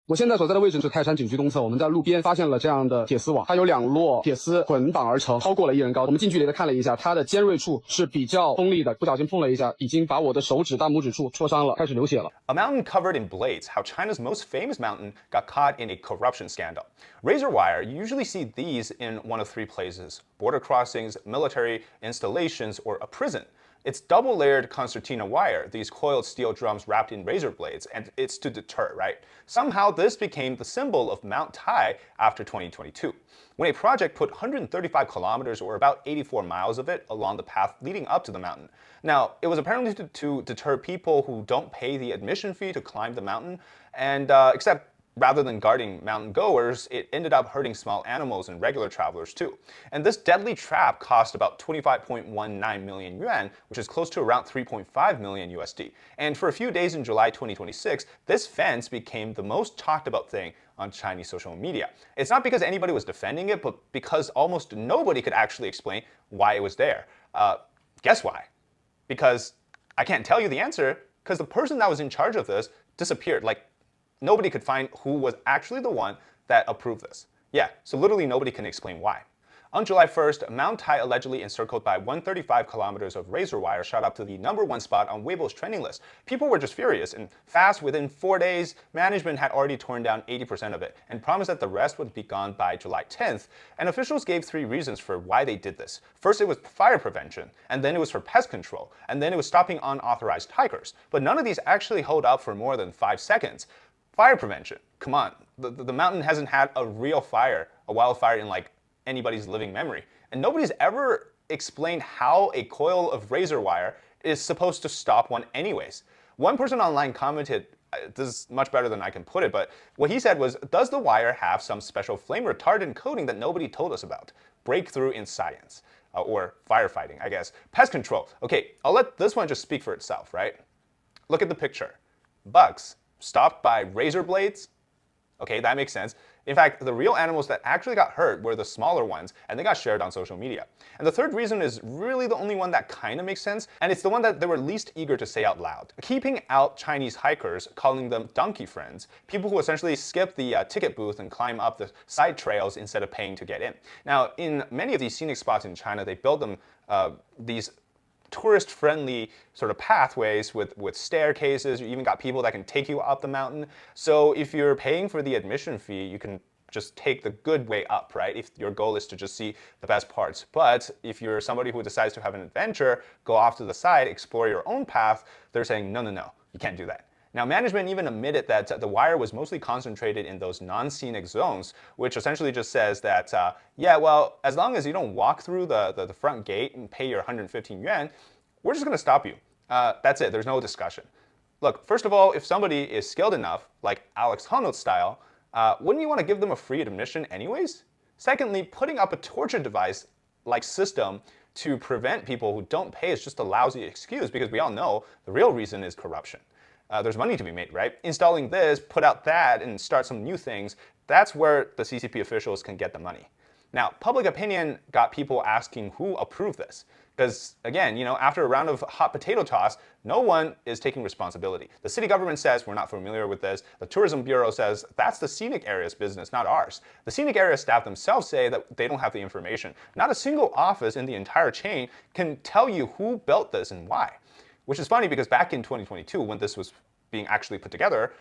我现在所在的位置是泰山景区东侧，我们在路边发现了这样的铁丝网，它有2摞铁丝捆绑而成，超过了1人高。我们近距离的看了一下，它的尖锐处是比较锋利的，不小心碰了一下，已经把我的手指大拇指处戳伤了，开始流血了。A mountain covered in blades, how China's most famous mountain got caught in a corruption scandal. Razor wire, you usually see these in one of 3 places: border crossings, military installations, or a prison. It's double-layered concertina wire, these coiled steel drums wrapped in razor blades, and it's to deter, right? Somehow this became the symbol of Mount Tai after 2022, when a project put 135 kilometers, or about 84 miles of it, along the path leading up to the mountain. Now, it was apparently to deter people who don't pay the admission fee to climb the mountain, and except rather than guarding mountain goers, it ended up hurting small animals and regular travelers too. And this deadly trap cost about 25.19 million yuan, which is close to around 3.5 million USD. And for a few days in July 2026, this fence became the most talked about thing on Chinese social media. It's not because anybody was defending it, but because almost nobody could actually explain why it was there. Guess why? Because I can't tell you the answer, because the person that was in charge of this disappeared. Like, nobody could find who was actually the one that approved this. Yeah, so literally nobody can explain why. On July 1st, Mount Tai allegedly encircled by 135 kilometers of razor wire shot up to the #1 spot on Weibo's trending list. People were just furious, and fast, within 4 days, management had already torn down 80% of it and promised that the rest would be gone by July 10th. And officials gave 3 reasons for why they did this. First, it was fire prevention, and then it was for pest control, and then it was stopping unauthorized hikers. But none of these actually hold up for more than 5 seconds. Fire prevention, come on. The mountain hasn't had a real fire, a wildfire in like anybody's living memory. And nobody's ever explained how a coil of razor wire is supposed to stop one anyways. One person online commented, this is much better than I can put it, but what he said was, does the wire have some special flame retardant coating that nobody told us about? Breakthrough in science. Or firefighting, I guess. Pest control. Okay, I'll let this one just speak for itself, right? Look at the picture. Bugs stopped by razor blades? Okay, that makes sense. In fact, the real animals that actually got hurt were the smaller ones, and they got shared on social media. And the third reason is really the only one that kind of makes sense, and it's the one that they were least eager to say out loud. Keeping out Chinese hikers, calling them donkey friends, people who essentially skip the ticket booth and climb up the side trails instead of paying to get in. Now, in many of these scenic spots in China, they built them these tourist-friendly sort of pathways with staircases. You even got people that can take you up the mountain. So if you're paying for the admission fee, you can just take the good way up, right? If your goal is to just see the best parts. But if you're somebody who decides to have an adventure, go off to the side, explore your own path, they're saying, no, you can't do that. Now, management even admitted that the wire was mostly concentrated in those non-scenic zones, which essentially just says that, yeah, well, as long as you don't walk through the front gate and pay your 115 yuan, we're just going to stop you. That's it. There's no discussion. Look, first of all, if somebody is skilled enough, like Alex Honnold's style, wouldn't you want to give them a free admission anyways? Secondly, putting up a torture device-like system to prevent people who don't pay is just a lousy excuse, because we all know the real reason is corruption. There's money to be made, right? Installing this, put out that, and start some new things, that's where the CCP officials can get the money. Now, public opinion got people asking who approved this. Because, again, after a round of hot potato toss, no one is taking responsibility. The city government says we're not familiar with this. The Tourism Bureau says that's the scenic area's business, not ours. The scenic area staff themselves say that they don't have the information. Not a single office in the entire chain can tell you who built this and why. Which is funny, because back in 2022, when this was being actually put together,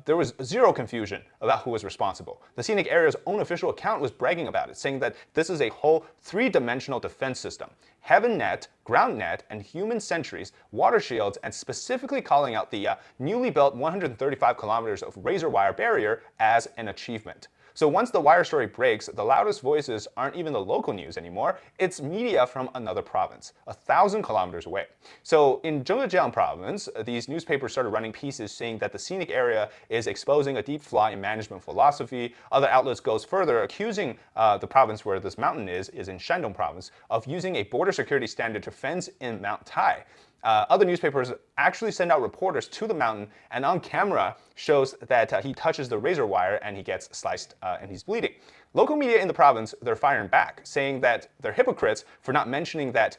there was zero confusion about who was responsible. The scenic area's own official account was bragging about it, saying that this is a whole 3-dimensional defense system. Heaven net, ground net, and human sentries, water shields, and specifically calling out the newly built 135 kilometers of razor wire barrier as an achievement. So once the wire story breaks, the loudest voices aren't even the local news anymore, it's media from another province, 1,000 kilometers away. So in Zhejiang province, these newspapers started running pieces saying that the scenic area is exposing a deep flaw in management philosophy. Other outlets goes further, accusing the province where this mountain is in Shandong province, of using a border security standard to fence in Mount Tai. Other newspapers actually send out reporters to the mountain, and on camera shows that he touches the razor wire and he gets sliced and he's bleeding. Local media in the province, they're firing back, saying that they're hypocrites for not mentioning that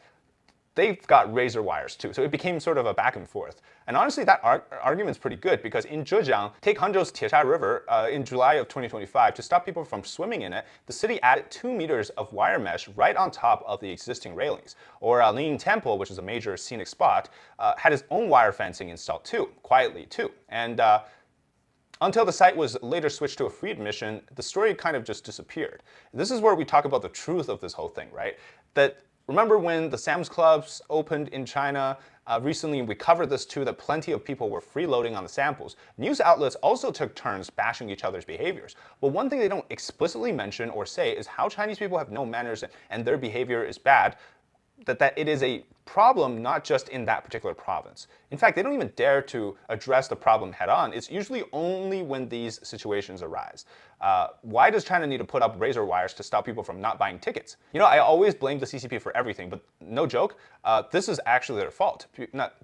they've got razor wires too. So it became sort of a back and forth. And honestly, that argument's pretty good because in Zhejiang, take Hangzhou's Tiesha River in July of 2025, to stop people from swimming in it, the city added 2 meters of wire mesh right on top of the existing railings. Or Liying Temple, which is a major scenic spot, had its own wire fencing installed too, quietly too. And until the site was later switched to a free admission, the story kind of just disappeared. This is where we talk about the truth of this whole thing, right? That remember when the Sam's Clubs opened in China? Recently, we covered this too, that plenty of people were freeloading on the samples. News outlets also took turns bashing each other's behaviors. But one thing they don't explicitly mention or say is how Chinese people have no manners and their behavior is bad, that it is a problem not just in that particular province. In fact, they don't even dare to address the problem head on. It's usually only when these situations arise. Why does China need to put up razor wires to stop people from not buying tickets? You know, I always blame the CCP for everything, but no joke, this is actually their fault.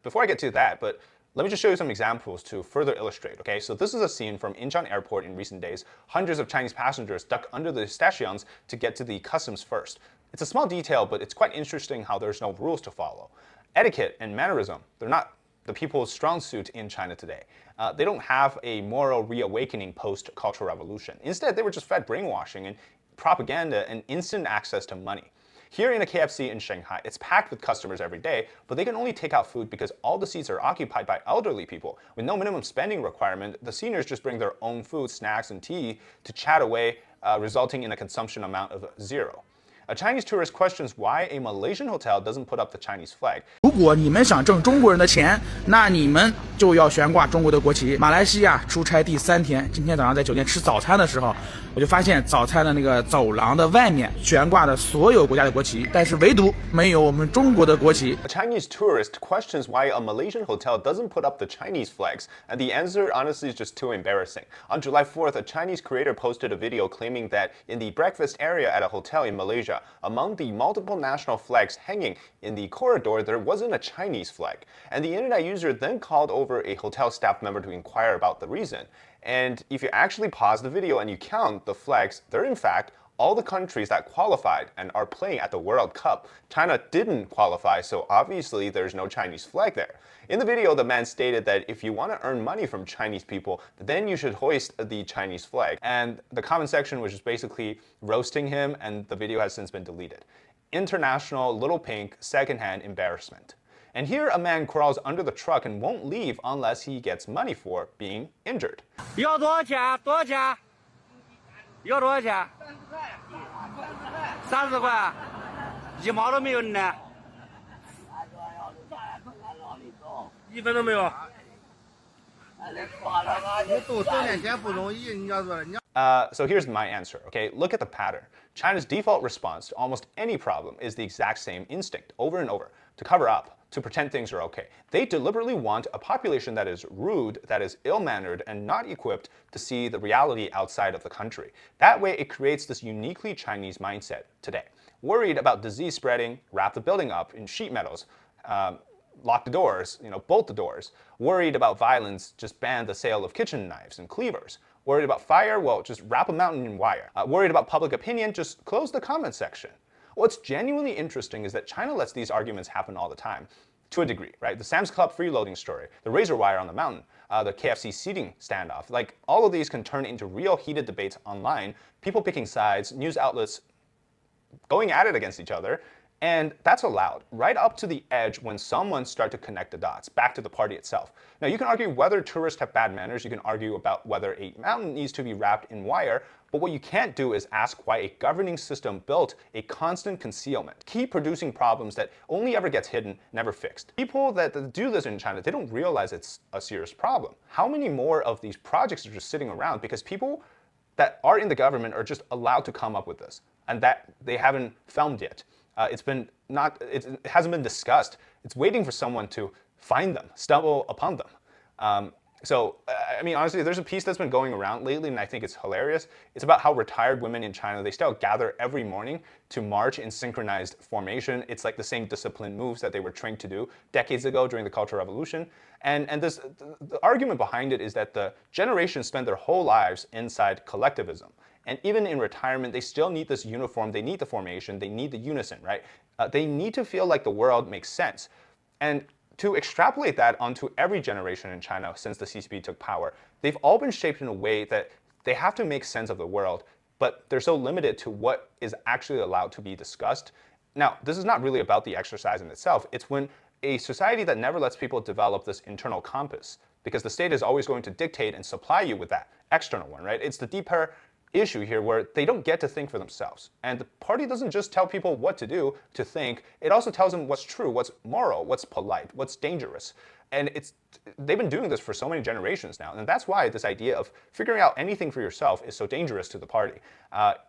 Before I get to that, but let me just show you some examples to further illustrate, okay? So this is a scene from Incheon Airport in recent days. Hundreds of Chinese passengers duck under the stations to get to the customs first. It's a small detail, but it's quite interesting how there's no rules to follow. Etiquette and mannerism, they're not the people's strong suit in China today. They don't have a moral reawakening post-Cultural Revolution. Instead, they were just fed brainwashing and propaganda and instant access to money. Here in a KFC in Shanghai, it's packed with customers every day, but they can only take out food because all the seats are occupied by elderly people. With no minimum spending requirement, the seniors just bring their own food, snacks, and tea to chat away, resulting in a consumption amount of 0. A Chinese tourist questions why a Malaysian hotel doesn't put up the Chinese flag. 如果你们想挣中国人的钱，那你们就要悬挂中国的国旗。马来西亚出差第3天，今天早上在酒店吃早餐的时候，我就发现早餐的那个走廊的外面悬挂的所有国家的国旗，但是唯独没有我们中国的国旗。A Chinese tourist questions why a Malaysian hotel doesn't put up the Chinese flags, and the answer honestly is just too embarrassing. On July 4th, a Chinese creator posted a video claiming that in the breakfast area at a hotel in Malaysia, among the multiple national flags hanging in the corridor, there wasn't a Chinese flag. And the internet user then called over a hotel staff member to inquire about the reason. And if you actually pause the video and you count the flags, they're in fact all the countries that qualified and are playing at the World Cup. China didn't qualify, so obviously there's no Chinese flag there. In the video, the man stated that if you want to earn money from Chinese people, then you should hoist the Chinese flag. And the comment section was just basically roasting him, and the video has since been deleted. International little pink secondhand embarrassment. And here a man crawls under the truck and won't leave unless he gets money for being injured. 要多少钱？多少钱？要多少钱？30块，1毛都没有呢。1分都没有。So here's my answer, okay? Look at the pattern. China's default response to almost any problem is the exact same instinct, over and over, to cover up, to pretend things are okay. They deliberately want a population that is rude, that is ill-mannered, and not equipped to see the reality outside of the country. That way, it creates this uniquely Chinese mindset today. Worried about disease spreading, wrap the building up in sheet metals, lock the doors, bolt the doors. Worried about violence, just ban the sale of kitchen knives and cleavers. Worried about fire, well, just wrap a mountain in wire. Worried about public opinion, just close the comment section. What's genuinely interesting is that China lets these arguments happen all the time, to a degree, right? The Sam's Club freeloading story, the razor wire on the mountain, the KFC seating standoff, like all of these can turn into real heated debates online, people picking sides, news outlets going at it against each other, and that's allowed right up to the edge when someone starts to connect the dots back to the party itself. Now, you can argue whether tourists have bad manners, you can argue about whether a mountain needs to be wrapped in wire, but what you can't do is ask why a governing system built a constant concealment, keep producing problems that only ever gets hidden, never fixed. People that do this in China, they don't realize it's a serious problem. How many more of these projects are just sitting around because people that are in the government are just allowed to come up with this, and that they haven't filmed yet? It hasn't been discussed. It's waiting for someone to find them, stumble upon them. I mean, honestly, there's a piece that's been going around lately, and I think it's hilarious. It's about how retired women in China, they still gather every morning to march in synchronized formation. It's like the same disciplined moves that they were trained to do decades ago during the Cultural Revolution. And the argument behind it is that the generations spend their whole lives inside collectivism. And even in retirement, they still need this uniform, they need the formation, they need the unison, right? They need to feel like the world makes sense. And to extrapolate that onto every generation in China since the CCP took power, they've all been shaped in a way that they have to make sense of the world, but they're so limited to what is actually allowed to be discussed. Now, this is not really about the exercise in itself. It's when a society that never lets people develop this internal compass, because the state is always going to dictate and supply you with that external one, right? It's the deeper issue here where they don't get to think for themselves. And the party doesn't just tell people what to do, to think, it also tells them what's true, what's moral, what's polite, what's dangerous. And they've been doing this for so many generations now. And that's why this idea of figuring out anything for yourself is so dangerous to the party.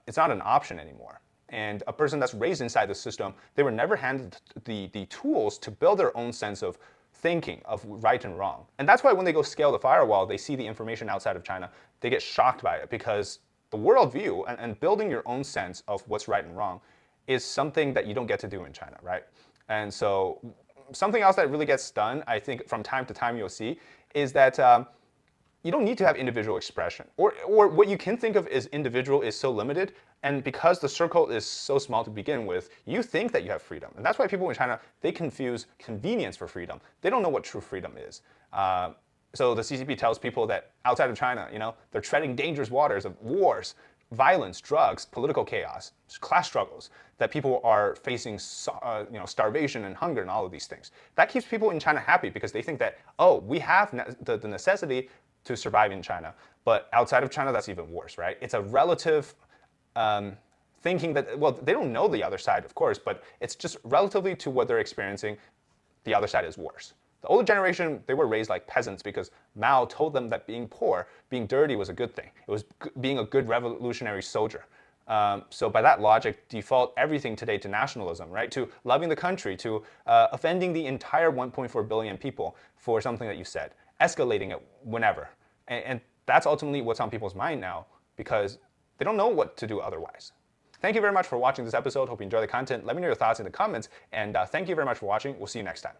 It's not an option anymore. And a person that's raised inside the system, they were never handed the tools to build their own sense of thinking of right and wrong. And that's why when they go scale the firewall, they see the information outside of China, they get shocked by it, because the worldview and building your own sense of what's right and wrong is something that you don't get to do in China, right? And so something else that really gets done, I think from time to time you'll see, is that you don't need to have individual expression. Or what you can think of as individual is so limited, and because the circle is so small to begin with, you think that you have freedom. And that's why people in China, they confuse convenience for freedom. They don't know what true freedom is. So the CCP tells people that outside of China, they're treading dangerous waters of wars, violence, drugs, political chaos, class struggles, that people are facing starvation and hunger and all of these things. That keeps people in China happy because they think that, oh, we have the necessity to survive in China. But outside of China, that's even worse, right? It's a relative thinking that, well, they don't know the other side, of course, but it's just relatively to what they're experiencing, the other side is worse. The older generation, they were raised like peasants because Mao told them that being poor, being dirty was a good thing. It was being a good revolutionary soldier. So by that logic, default everything today to nationalism, right? To loving the country, to offending the entire 1.4 billion people for something that you said, escalating it whenever. And that's ultimately what's on people's mind now, because they don't know what to do otherwise. Thank you very much for watching this episode. Hope you enjoy the content. Let me know your thoughts in the comments. And thank you very much for watching. We'll see you next time.